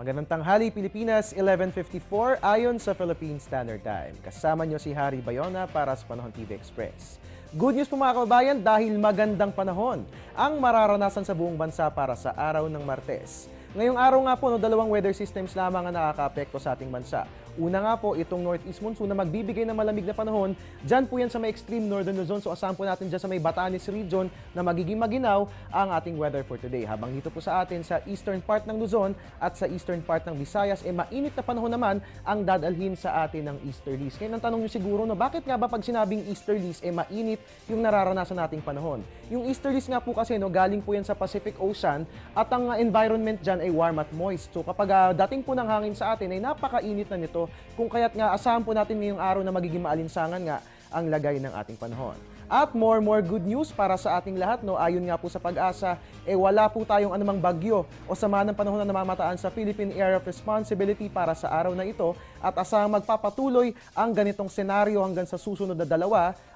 Magandang tanghali Pilipinas, 11:54 ayon sa Philippine Standard Time. Kasama niyo si Harry Bayona para sa Panahon TV Express. Good news po mga kababayan dahil magandang panahon ang mararanasan sa buong bansa para sa araw ng Martes. Ngayong araw nga po, dalawang weather systems lamang ang nakaka-apekto sa ating bansa. Una nga po, itong northeast monsoon na magbibigay ng malamig na panahon. Diyan po yan sa may extreme northern Luzon. So asahan po natin dyan sa may Batanes region na magiging maginaw ang ating weather for today. Habang dito po sa atin sa eastern part ng Luzon at sa eastern part ng Visayas, mainit na panahon naman ang dadalhin sa atin ng easterlies. Kaya ang tanong nyo siguro, bakit nga ba pag sinabing easterlies, mainit yung nararanasan nating panahon? Yung easterlies nga po kasi, galing po yan sa Pacific Ocean at ang environment dyan ay warm at moist. So kapag dating po ng hangin sa atin ay napakainit na nito, kung kaya't nga asahan po natin ngayong araw na magiging maalinsangan nga ang lagay ng ating panahon. At more good news para sa ating lahat, ayon nga po sa Pag-asa, wala po tayong anumang bagyo o sama ng panahon na namamataan sa Philippine Area of Responsibility para sa araw na ito at asahang magpapatuloy ang ganitong senaryo hanggang sa susunod na 2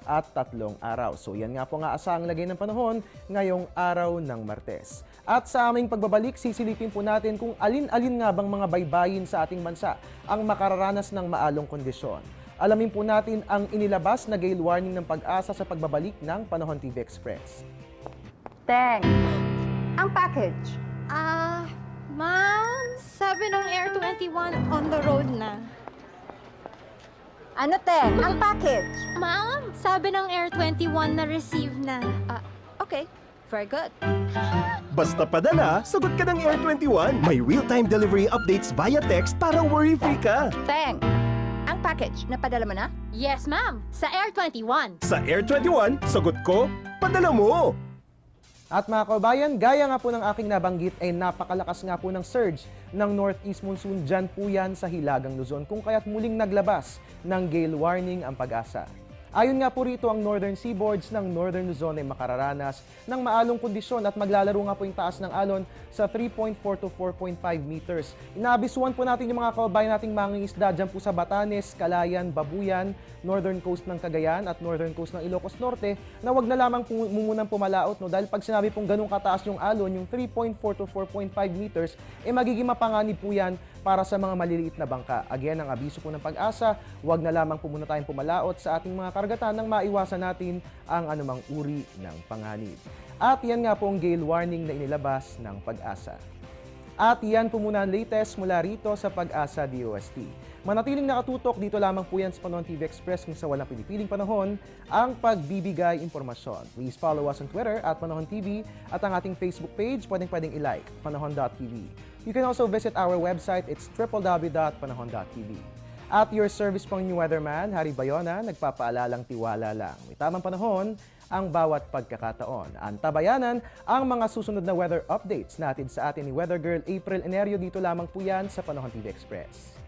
at 3 araw. So yan nga po nga asahang lagay ng panahon ngayong araw ng Martes. At sa aming pagbabalik, sisilipin po natin kung alin-alin nga bang mga baybayin sa ating bansa ang makararanas ng maalong kondisyon. Alamin po natin ang inilabas na gale warning ng Pag-asa sa pagbabalik ng Panahon TV Express. Teng, ang package. Ma'am, sabi ng Air 21 on the road na. Ano, Teng? Ang package. Ma'am, sabi ng Air 21 na receive na. Okay, very good. Basta padala, sagot ka ng Air 21. May real-time delivery updates via text para worry-free ka. Teng, ang package, napadala mo na? Yes, ma'am, sa Air 21. Sa Air 21, sagot ko, padala mo! At mga kababayan, gaya nga po ng aking nabanggit ay napakalakas nga po ng surge ng northeast monsoon dyan po yan sa Hilagang Luzon kung kaya't muling naglabas ng gale warning ang Pag-asa. Ayon nga po rito, ang northern seaboards ng northern Luzon ay makararanas ng maalong kondisyon at maglalaro nga po yung taas ng alon sa 3.4 to 4.5 meters. Inaabisuan po natin yung mga kababayan nating mangingisda dyan po sa Batanes, Calayan, Babuyan, northern coast ng Cagayan at northern coast ng Ilocos Norte na wag na lamang munang pumalaot. Dahil pag sinabi pong ganun kataas yung alon, yung 3.4 to 4.5 meters, magiging mapanganib po yan para sa mga maliliit na bangka. Again, ang abiso po ng Pag-asa, wag na lamang po muna tayong pumalaot sa ating mga karagatan nang maiwasan natin ang anumang uri ng panganib. At yan nga po ang gale warning na inilabas ng Pag-asa. At yan po muna ang latest mula rito sa Pag-asa DOST. Manatiling nakatutok dito lamang po yan sa Panahon TV Express kung sa walang pinipiling panahon ang pagbibigay impormasyon. Please follow us on Twitter at Panahon TV at ang ating Facebook page pwedeng i-like, panahon.tv. You can also visit our website, it's www.panahon.tv. At your service pang new weatherman, Harry Bayona, nagpapaalalang tiwala lang. May tamang panahon ang bawat pagkakataon. Antabayanan ang mga susunod na weather updates natin sa atin ni Weather Girl April Enerio dito lamang po yan sa Panahon TV Express.